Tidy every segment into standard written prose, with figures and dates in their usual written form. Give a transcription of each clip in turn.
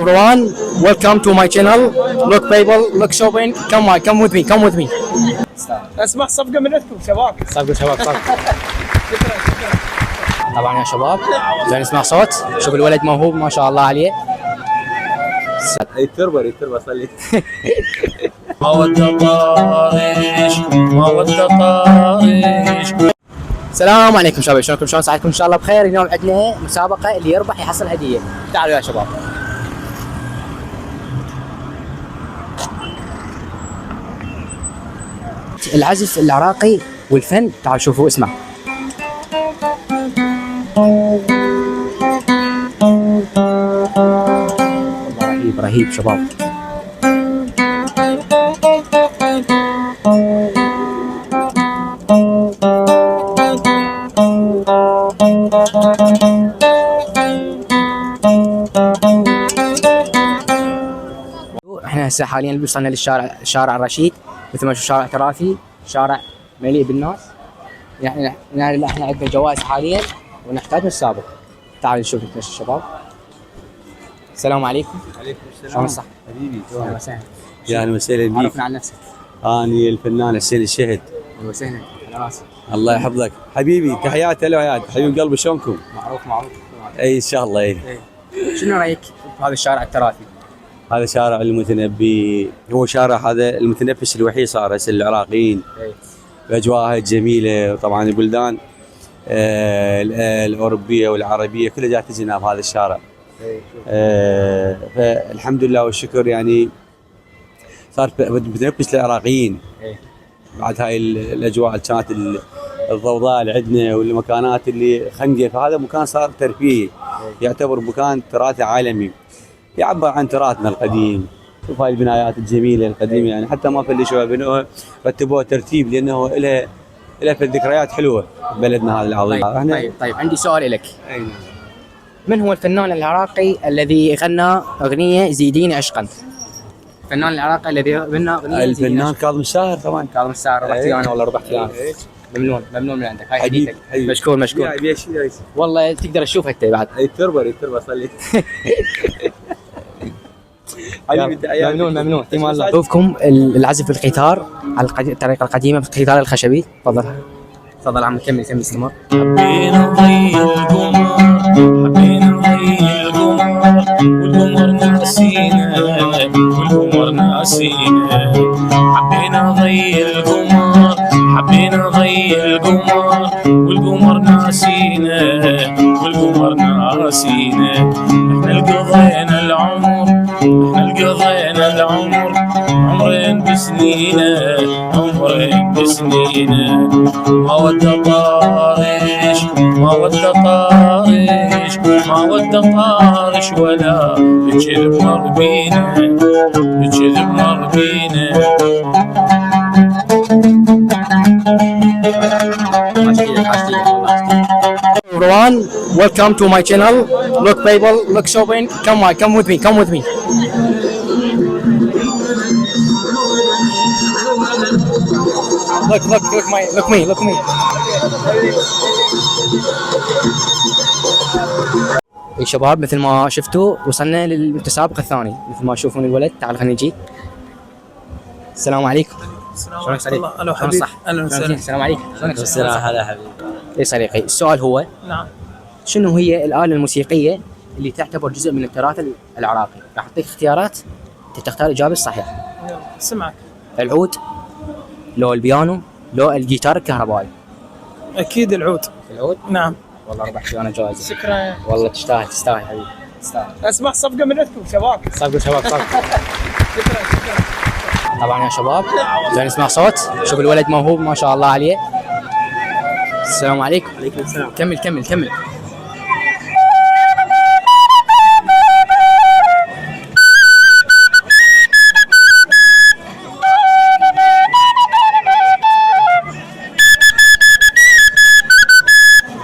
Everyone, welcome to my channel. Look people, look shopping. Come with me, come with me. اسمع صفقه منكم شباب. صفقة شباب صفقة. طبعا يا شباب زين نسمع صوت. شوف الولد موهوب ما شاء الله عليه. يتربى صلي. ما ود طارش ما ود طارش. السلام عليكم شباب، شلونكم؟ شلون ساعتكم؟ ان شاء الله بخير. اليوم عندنا مسابقة اللي يربح يحصل هدية. تعالوا يا شباب. العزف العراقي والفن، تعالوا شوفوا اسمع. رهيب رهيب شباب. احنا هسه حاليا وصلنا شارع الرشيد، مثل ما تشوف شارع تراثي، شارع مليء بالناس. يعني احنا عندنا جوائز حاليا ونحتاج نسابق. تعالوا نشوف الشباب. السلام عليكم. عليكم السلام. شلون صح؟ حبيبي اهلا وسهلا. يا اهلا وسهلا بيك. عرفنا عن نفسك. اني الفنان حسين الشهد. اهلا وسهلا على راسي. الله يحفظك حبيبي. تحياتي له وياك حبيب قلبي. شلونكم؟ معروف. اي ان شاء الله. اي شنو رايك بهذا الشارع التراثي؟ هذا شارع المتنبي، هو شارع هذا المتنفس الوحيد صار هسه للعراقيين باجواءه الجميله. طبعا البلدان الاوروبيه والعربيه كلها جات تجينا بهذا الشارع. فالحمد لله والشكر يعني صار متنفس للعراقيين. بعد هاي الاجواء اللي كانت الضوضاء اللي عندنا والمكانات اللي خنقه، فهذا مكان صار ترفيهي، يعتبر مكان تراثي عالمي يعبر عن تراثنا القديم. شوف هاي البنايات الجميله القديمه، يعني حتى ما فلشوها، بنوها رتبوها ترتيب لانه لها في ذكريات حلوه ببلدنا هذا العظيم. طيب عندي سؤال لك. من هو الفنان العراقي الذي غنى اغنيه زيديني عشقا؟ الفنان العراقي الذي غنى اغنيه الفنان كاظم الساهر. طبعا كاظم الساهر. ربحتي انا والله ربحت انا. ممنون من عندك. هاي هديتك. مشكور. والله تقدر تشوفها انت بعد. يتربى صلي. ممنون. تيم الله. اشوفكم العزف بالقيثار على الطريقه القديمه بالقيثار الخشبي. تفضل عم كمل استمر. حبينا ضي القمر والقمر ناسينا حبينا ضي القمر والقمر ناسينا احنا قضينا العمر عمرين بسنينا ما ود طارش ولا بكذب مر بينا. Everyone, welcome to my channel. Look people, look shopping. Come with me. Look me. يا شباب مثل ما شفتوا وصلنا للمتسابق الثاني. مثل ما تشوفون الولد. تعال خلينا نجي. السلام عليكم. شلونك صديقي؟ اهلا حبيبي. اهلا وسهلا. السلام عليكم. شلونك؟ السلام هلا حبيبي. اي صديقي، السؤال هو نعم، شنو هي الآلة الموسيقية اللي تعتبر جزء من التراث العراقي؟ راح اعطيك اختيارات انت تختار الإجابة الصحيحة. سمعك. العود، لو البيانو، لو الجيتار الكهربائي. اكيد العود. نعم. والله ربحت انا جائزة. شكرا. والله تستاهل حبيبي. تستاهل. اسمع صفقه منكم شباب. صفقة. شكرا. طبعا يا شباب زين نسمع صوت. شوف الولد موهوب ما شاء الله عليه. السلام عليكم. عليكم السلام. كمل.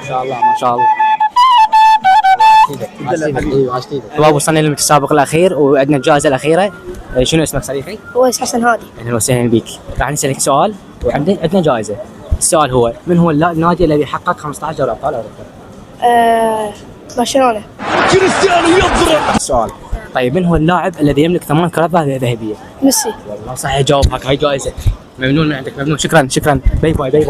ما شاء الله. شباب وصلنا للمتسابق الاخير وعندنا الجائزه الاخيره. شنو اسمك صديقي؟ اويس حسن هادي. اهلا وسهلا بك. راح نسالك سؤال وعندنا جائزه. السؤال هو من هو النادي الذي حقق 15 دوري ابطال اوروبا؟ برشلونة. السؤال طيب من هو اللاعب الذي يملك 8 كرات ذهبيه؟ ميسي. والله صح جاوب، هاي جائزه. ممنون من عندك، ممنون، شكرا. باي باي.